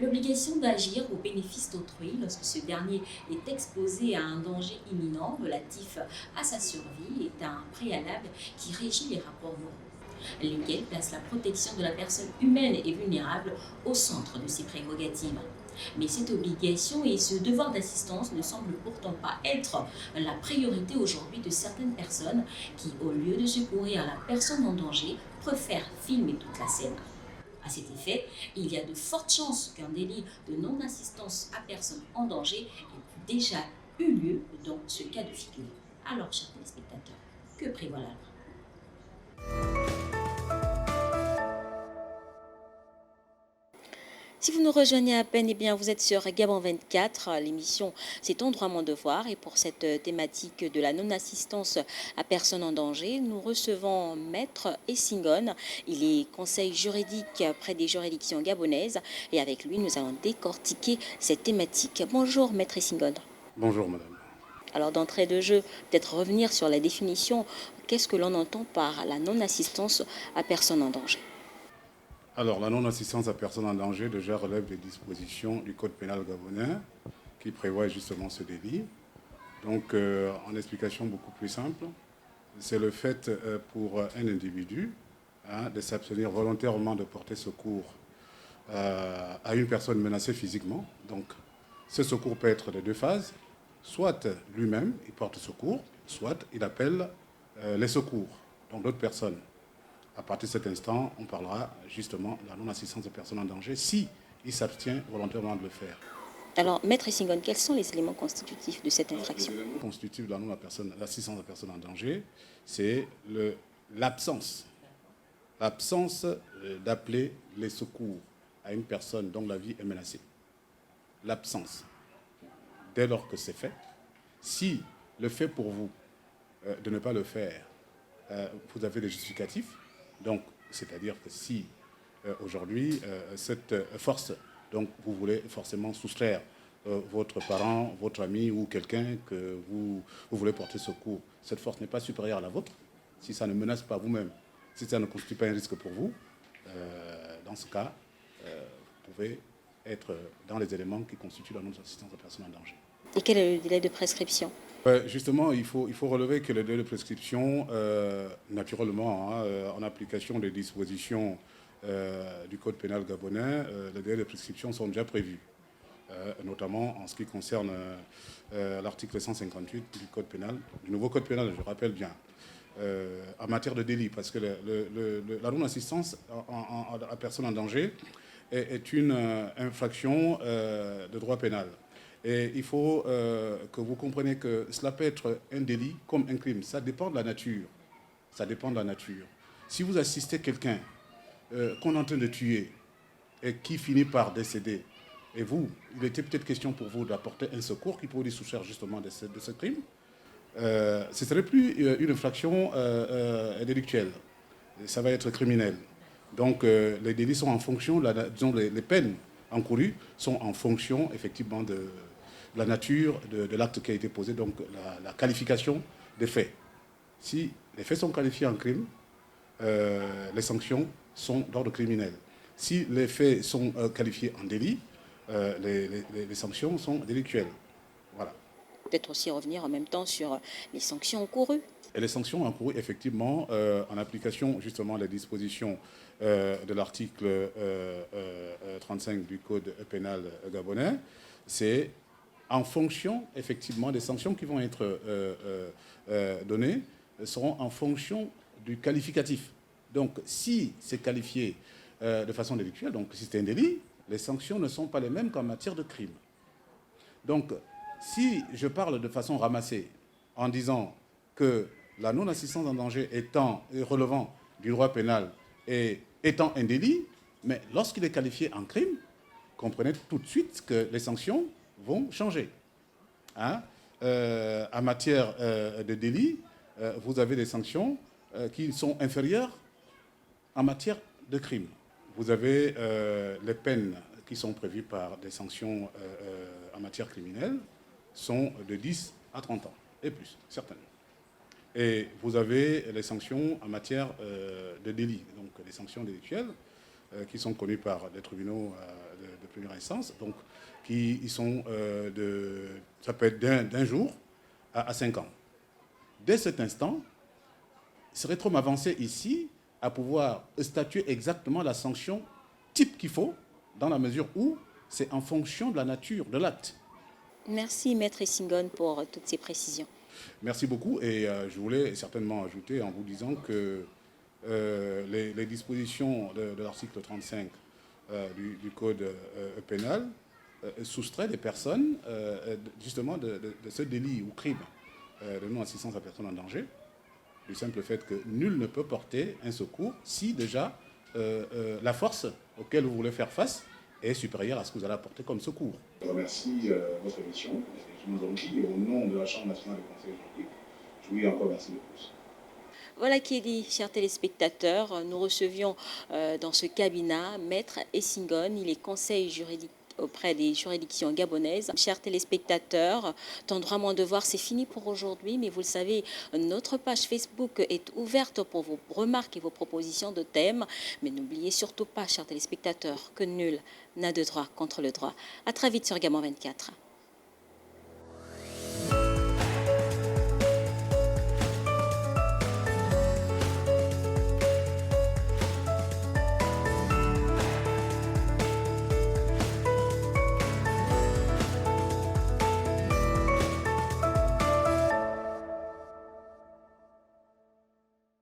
L'obligation d'agir au bénéfice d'autrui lorsque ce dernier est exposé à un danger imminent relatif à sa survie est un préalable qui régit les rapports moraux, lesquels placent la protection de la personne humaine et vulnérable au centre de ses prérogatives. Mais cette obligation et ce devoir d'assistance ne semblent pourtant pas être la priorité aujourd'hui de certaines personnes qui, au lieu de secourir la personne en danger, préfèrent filmer toute la scène. À cet effet, il y a de fortes chances qu'un délit de non-assistance à personne en danger ait déjà eu lieu dans ce cas de figure. Alors, chers téléspectateurs, que prévoit la loi? Si vous nous rejoignez à peine, eh bien, vous êtes sur Gabon 24. L'émission, c'est Ton droit, mon devoir. Et pour cette thématique de la non-assistance à personne en danger, nous recevons Maître Essingone. Il est conseil juridique près des juridictions gabonaises. Et avec lui, nous allons décortiquer cette thématique. Bonjour, Maître Essingone. Bonjour madame. Alors, d'entrée de jeu, peut-être revenir sur la définition. Qu'est-ce que l'on entend par la non-assistance à personne en danger? Alors, la non-assistance à personne en danger déjà relève des dispositions du Code pénal gabonais qui prévoit justement ce délit. Donc, en explication beaucoup plus simple, c'est le fait pour un individu de s'abstenir volontairement de porter secours à une personne menacée physiquement. Donc, ce secours peut être de deux phases. Soit lui-même, il porte secours, soit il appelle les secours, donc d'autres personnes. À partir de cet instant, on parlera justement de la non-assistance de personnes en danger si il s'abstient volontairement de le faire. Alors, Maître Essingone, quels sont les éléments constitutifs de cette infraction? Les éléments constitutifs de la non-assistance de personnes en danger, c'est l'absence d'appeler les secours à une personne dont la vie est menacée. L'absence. Dès lors que c'est fait, si le fait pour vous de ne pas le faire, vous avez des justificatifs, donc c'est-à-dire que si aujourd'hui cette force, donc vous voulez forcément soustraire votre parent, votre ami ou quelqu'un que vous voulez porter secours, cette force n'est pas supérieure à la vôtre, si ça ne menace pas vous-même, si ça ne constitue pas un risque pour vous, dans ce cas, vous pouvez être dans les éléments qui constituent la non-assistance à personne en danger. Et quel est le délai de prescription? Justement, il faut relever que le délai de prescription, naturellement, en application des dispositions du Code pénal gabonais, les délais de prescription sont déjà prévus, notamment en ce qui concerne l'article 158 du Code pénal, du nouveau Code pénal, je rappelle bien, en matière de délit, parce que la non-assistance à personne en danger est une infraction de droit pénal. Et il faut que vous compreniez que cela peut être un délit comme un crime. Ça dépend de la nature. Ça dépend de la nature. Si vous assistez quelqu'un qu'on est en train de tuer et qui finit par décéder, et vous, il était peut-être question pour vous d'apporter un secours qui pourrait lui soustraire justement de ce crime, ce ne serait plus une infraction délictuelle. Ça va être criminel. Donc les délits sont en fonction, disons, les peines encourues sont en fonction effectivement de la nature de l'acte qui a été posé, donc la qualification des faits. Si les faits sont qualifiés en crime, les sanctions sont d'ordre criminel. Si les faits sont qualifiés en délit, les sanctions sont délictuelles. Voilà. Peut-être aussi revenir en même temps sur les sanctions encourues. Et les sanctions encourues, effectivement, en application justement des dispositions de l'article 35 du Code pénal gabonais, c'est en fonction, effectivement, des sanctions qui vont être données, seront en fonction du qualificatif. Donc, si c'est qualifié de façon délictuelle, donc si c'est un délit, les sanctions ne sont pas les mêmes qu'en matière de crime. Donc, si je parle de façon ramassée en disant que la non-assistance en danger étant relevant du droit pénal et étant un délit, mais lorsqu'il est qualifié en crime, comprenez tout de suite que les sanctions vont changer. Hein? En matière de délit, vous avez des sanctions qui sont inférieures en matière de crime. Vous avez les peines qui sont prévues par des sanctions en matière criminelle sont de 10 à 30 ans, et plus, certaines. Et vous avez les sanctions en matière de délit, donc les sanctions délictuelles, qui sont connus par des tribunaux de première instance, donc qui sont ça peut être d'un jour à 5 ans. Dès cet instant, il serait trop m'avancer ici à pouvoir statuer exactement la sanction type qu'il faut, dans la mesure où c'est en fonction de la nature de l'acte. Merci Maître Essingone pour toutes ces précisions. Merci beaucoup et je voulais certainement ajouter en vous disant que les dispositions de l'article 35 du Code pénal soustraient des personnes justement de ce délit ou crime de non-assistance à personne en danger, du simple fait que nul ne peut porter un secours si déjà la force auquel vous voulez faire face est supérieure à ce que vous allez apporter comme secours. Je remercie votre émission. Je vous en dis, au nom de la Chambre nationale des conseils juridiques, je voulais encore remercier de plus. Voilà qui est dit, chers téléspectateurs. Nous recevions dans ce cabinet Maître Essingone. Il est conseil juridique auprès des juridictions gabonaises. Chers téléspectateurs, ton droit, mon devoir, c'est fini pour aujourd'hui, mais vous le savez, notre page Facebook est ouverte pour vos remarques et vos propositions de thèmes. Mais n'oubliez surtout pas, chers téléspectateurs, que nul n'a de droit contre le droit. À très vite sur Gabon 24.